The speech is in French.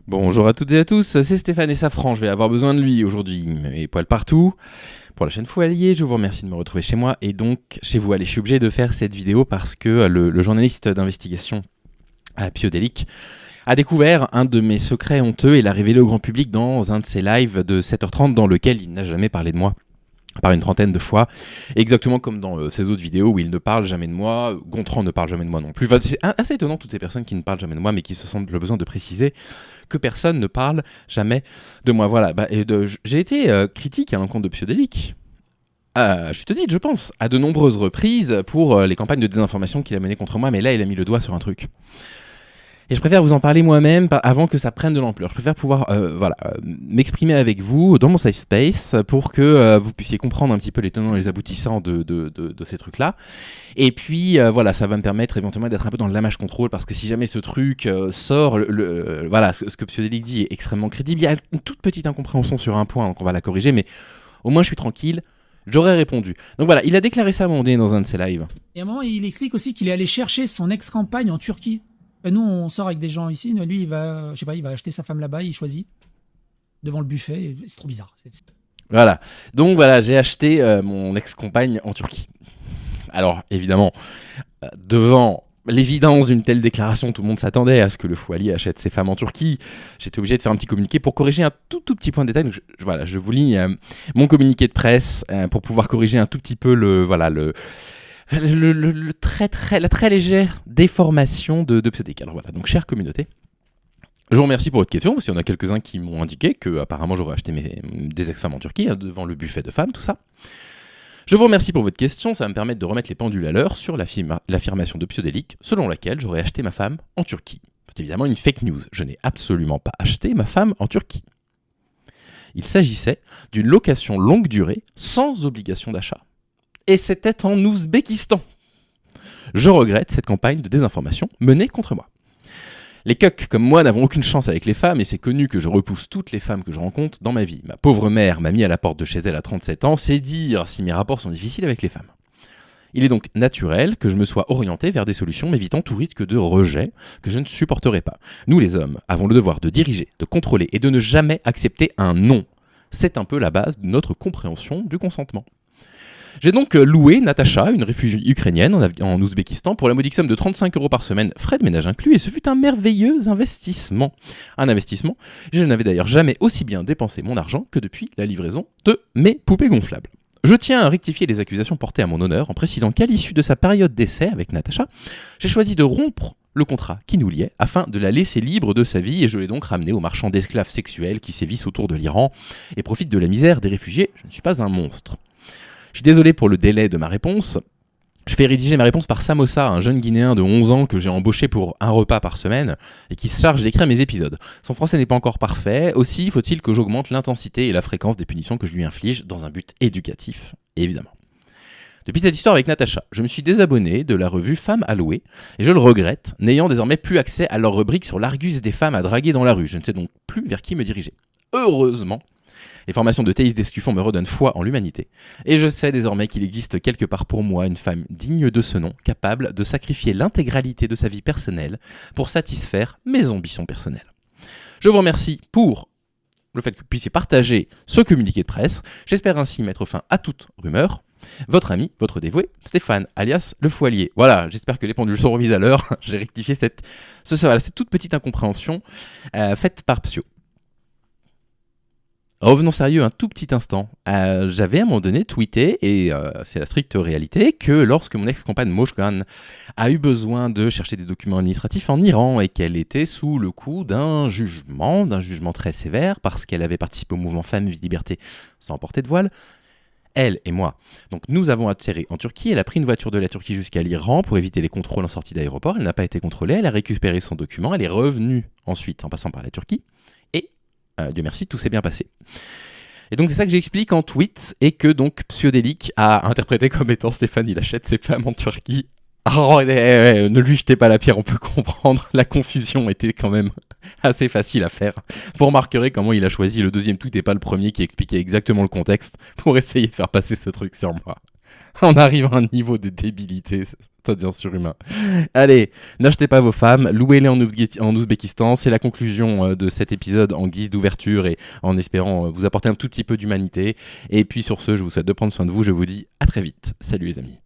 Bonjour à toutes et à tous, c'est Stéphane et Safran, je vais avoir besoin de lui aujourd'hui, mes poils partout. Pour la chaîne Foualier, je vous remercie de me retrouver chez moi et donc chez vous. Allez, je suis obligé de faire cette vidéo parce que le journaliste d'investigation à Piodélic a découvert un de mes secrets honteux et l'a révélé au grand public dans un de ses lives de 7h30 dans lequel il n'a jamais parlé de moi. Par une trentaine de fois, exactement comme dans ses autres vidéos où il ne parle jamais de moi, Gontran ne parle jamais de moi non plus. Enfin, c'est assez étonnant toutes ces personnes qui ne parlent jamais de moi mais qui se sentent le besoin de préciser que personne ne parle jamais de moi. Voilà, j'ai été critique à l'encontre de Piodélic. Je te dis, je pense, à de nombreuses reprises pour les campagnes de désinformation qu'il a menées contre moi, mais là il a mis le doigt sur un truc. Et je préfère vous en parler moi-même avant que ça prenne de l'ampleur. Je préfère pouvoir m'exprimer avec vous dans mon safe space pour que vous puissiez comprendre un petit peu les tenants et les aboutissants de ces trucs-là. Et puis ça va me permettre éventuellement d'être un peu dans le damage control parce que si jamais ce truc sort, ce que Piodélic dit est extrêmement crédible. Il y a une toute petite incompréhension sur un point, donc on va la corriger, mais au moins je suis tranquille. J'aurais répondu. Donc voilà, il a déclaré ça à un moment donné dans un de ses lives. Et à un moment, il explique aussi qu'il est allé chercher son ex-compagne en Turquie. Nous, on sort avec des gens ici. Lui, il va acheter sa femme là-bas. Il choisit devant le buffet. C'est trop bizarre. Voilà. Donc voilà, j'ai acheté mon ex-compagne en Turquie. Alors évidemment, devant l'évidence d'une telle déclaration, tout le monde s'attendait à ce que le Foualier achète ses femmes en Turquie. J'étais obligé de faire un petit communiqué pour corriger un tout petit point de détail. Donc je vous lis mon communiqué de presse pour pouvoir corriger un tout petit peu la très légère déformation de Piodélic. Alors voilà, donc chère communauté, je vous remercie pour votre question, parce qu'il y en a quelques-uns qui m'ont indiqué que apparemment j'aurais acheté des ex-femmes en Turquie, devant le buffet de femmes, tout ça. Je vous remercie pour votre question, ça va me permettre de remettre les pendules à l'heure sur l'affirmation de Piodélic, selon laquelle j'aurais acheté ma femme en Turquie. C'est évidemment une fake news, je n'ai absolument pas acheté ma femme en Turquie. Il s'agissait d'une location longue durée, sans obligation d'achat. Et c'était en Ouzbékistan. Je regrette cette campagne de désinformation menée contre moi. Les cucks comme moi n'avons aucune chance avec les femmes et c'est connu que je repousse toutes les femmes que je rencontre dans ma vie. Ma pauvre mère m'a mis à la porte de chez elle à 37 ans, c'est dire si mes rapports sont difficiles avec les femmes. Il est donc naturel que je me sois orienté vers des solutions m'évitant tout risque de rejet que je ne supporterai pas. Nous les hommes avons le devoir de diriger, de contrôler et de ne jamais accepter un non. C'est un peu la base de notre compréhension du consentement. J'ai donc loué Natacha, une réfugiée ukrainienne en Ouzbékistan, pour la modique somme de 35 € par semaine, frais de ménage inclus, et ce fut un merveilleux investissement. Un investissement, je n'avais d'ailleurs jamais aussi bien dépensé mon argent que depuis la livraison de mes poupées gonflables. Je tiens à rectifier les accusations portées à mon honneur en précisant qu'à l'issue de sa période d'essai avec Natacha, j'ai choisi de rompre le contrat qui nous liait afin de la laisser libre de sa vie et je l'ai donc ramenée au marchand d'esclaves sexuels qui sévissent autour de l'Iran et profitent de la misère des réfugiés. Je ne suis pas un monstre. Je suis désolé pour le délai de ma réponse. Je fais rédiger ma réponse par Samosa, un jeune Guinéen de 11 ans que j'ai embauché pour un repas par semaine et qui se charge d'écrire mes épisodes. Son français n'est pas encore parfait, aussi faut-il que j'augmente l'intensité et la fréquence des punitions que je lui inflige dans un but éducatif, évidemment. Depuis cette histoire avec Natacha, je me suis désabonné de la revue Femmes à louer et je le regrette, n'ayant désormais plus accès à leur rubrique sur l'Argus des femmes à draguer dans la rue. Je ne sais donc plus vers qui me diriger. Heureusement, les formations de Théis Descuffon me redonnent foi en l'humanité. Et je sais désormais qu'il existe quelque part pour moi une femme digne de ce nom, capable de sacrifier l'intégralité de sa vie personnelle pour satisfaire mes ambitions personnelles. Je vous remercie pour le fait que vous puissiez partager ce communiqué de presse. J'espère ainsi mettre fin à toute rumeur. Votre ami, votre dévoué, Stéphane, alias le Foualier. Voilà, j'espère que les pendules sont remises à l'heure. J'ai rectifié cette toute petite incompréhension faite par Psio. Revenons sérieux un tout petit instant. J'avais à un moment donné tweeté, et c'est la stricte réalité, que lorsque mon ex-compagne Mojgan a eu besoin de chercher des documents administratifs en Iran et qu'elle était sous le coup d'un jugement très sévère parce qu'elle avait participé au mouvement Femmes, Vie, Liberté sans porter de voile, elle et moi. Donc nous avons atterri en Turquie, elle a pris une voiture de la Turquie jusqu'à l'Iran pour éviter les contrôles en sortie d'aéroport, elle n'a pas été contrôlée, elle a récupéré son document, elle est revenue ensuite en passant par la Turquie, et Dieu merci, tout s'est bien passé. Et donc c'est ça que j'explique en tweet, et que donc Piodélic a interprété comme étant Stéphane, il achète ses femmes en Turquie. Oh, ne lui jetez pas la pierre, on peut comprendre, la confusion était quand même assez facile à faire. Vous remarquerez comment il a choisi le deuxième tweet et pas le premier qui expliquait exactement le contexte pour essayer de faire passer ce truc sur moi. On arrive à un niveau de débilité, ça devient surhumain. Allez, n'achetez pas vos femmes, louez-les en Ouzbékistan. C'est la conclusion de cet épisode en guise d'ouverture et en espérant vous apporter un tout petit peu d'humanité. Et puis sur ce, je vous souhaite de prendre soin de vous. Je vous dis à très vite. Salut les amis.